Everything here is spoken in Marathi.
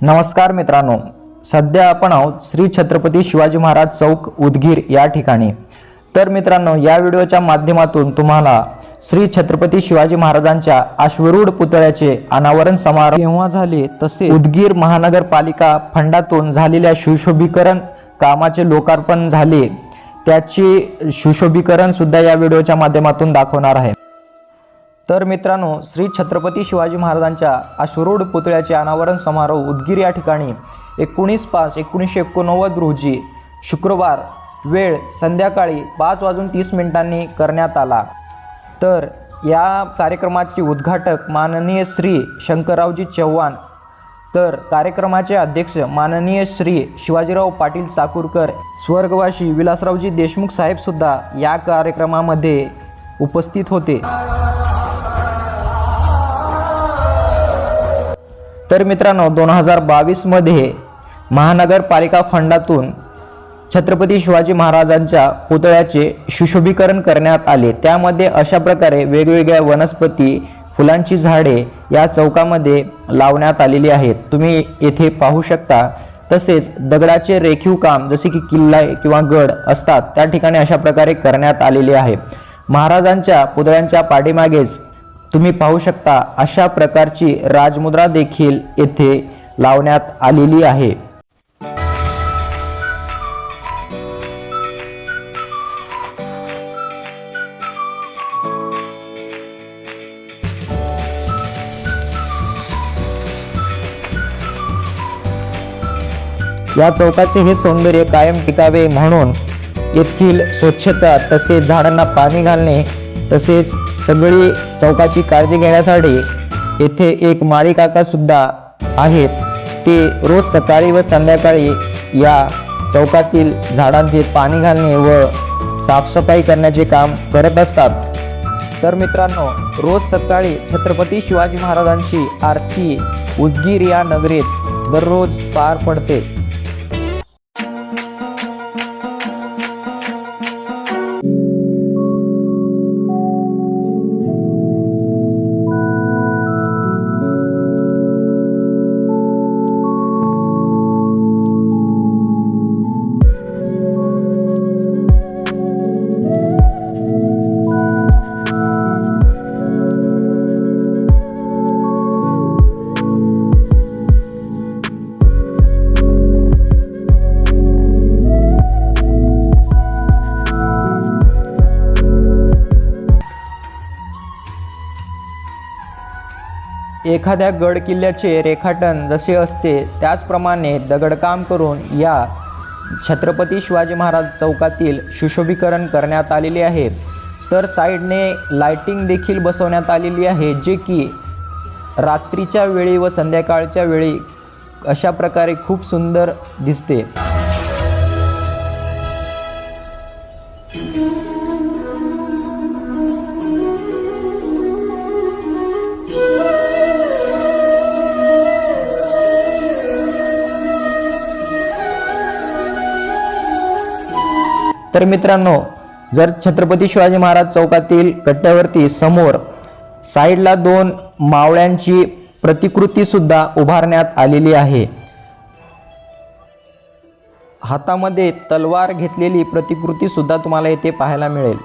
नमस्कार मित्रांनो, सध्या आपण आहोत श्री छत्रपती शिवाजी महाराज चौक उदगीर या ठिकाणी। तर मित्रांनो, या व्हिडिओच्या माध्यमातून तुम्हाला श्री छत्रपती शिवाजी महाराजांच्या अश्वरूढ पुतळ्याचे अनावरण समारोह केव्हा झाले, तसे उदगीर महानगरपालिका फंडातून झालेल्या सुशोभीकरण कामाचे लोकार्पण झाले, त्याचे सुशोभीकरण सुद्धा या व्हिडिओच्या माध्यमातून दाखवणार आहे। तर मित्रांनो, श्री छत्रपती शिवाजी महाराजांच्या अश्वरूढ पुतळ्याचे अनावरण समारोह उदगीर या ठिकाणी 19/5/1989 रोजी शुक्रवार वेळ संध्याकाळी 5:30 करण्यात आला। तर या कार्यक्रमाचे उद्घाटक माननीय श्री शंकररावजी चव्हाण, तर कार्यक्रमाचे अध्यक्ष माननीय श्री शिवाजीराव पाटील चाकूरकर, स्वर्गवासी विलासरावजी देशमुख साहेब सुद्धा या कार्यक्रमामध्ये उपस्थित होते। तर मित्रांनो, 2022 मध्ये महानगरपालिका फंडातून छत्रपती शिवाजी महाराजांच्या पुतळ्याचे सुशोभीकरण करण्यात आले। त्यामध्ये अशा प्रकारे वेगवेगळ्या वनस्पती, फुलांची झाडे या चौकामध्ये लावण्यात आलेली आहेत, तुम्ही येथे पाहू शकता। तसेच दगडाचे रेखीव काम, जसे की किल्ला किंवा गड असतात, त्या ठिकाणी अशा प्रकारे करण्यात आलेले आहे। महाराजांच्या पुतळ्यांच्या पाठीमागेच तुम्ही पाहू शकता अशा प्रकारची राजमुद्रा देखील येथे लावण्यात आलेली आहे। या चौकाचे हे सौंदर्य कायम टिकावे म्हणून येथील स्वच्छता, तसेच झाडांना पाणी घालणे, तसेच सगळी चौकाची काळजी घेण्यासाठी येथे एक माळी काका सुद्धा आहेत। ते रोज सकाळी व संध्याकाळी या चौकातील झाडांचे पाणी घालणे व साफसफाई करण्याचे काम करत असतात। तर मित्रांनो, रोज सकाळी छत्रपती शिवाजी महाराजांची आरती उदगीर या नगरीत दररोज पार पडते। एखाद्या गड किल्ल्याचे रेखाटन जसे असते, त्याचप्रमाणे दगडकाम करून या छत्रपती शिवाजी महाराज चौकातील सुशोभीकरण करण्यात आलेले आहे। तर साईडने लाइटिंग देखील बसवण्यात आलेली आहे, जे की रात्रीच्या वेळी व संध्याकाळच्या वेळी अशा प्रकारे खूप सुंदर दिसते। तर मित्रांनो, जर छत्रपती शिवाजी महाराज चौकातील कट्ट्यावरती समोर साईडला 2 मावळ्यांची प्रतिकृती सुद्धा उभारण्यात आलेली आहे। हातामध्ये तलवार घेतलेली प्रतिकृती सुद्धा तुम्हाला येथे पाहायला मिळेल।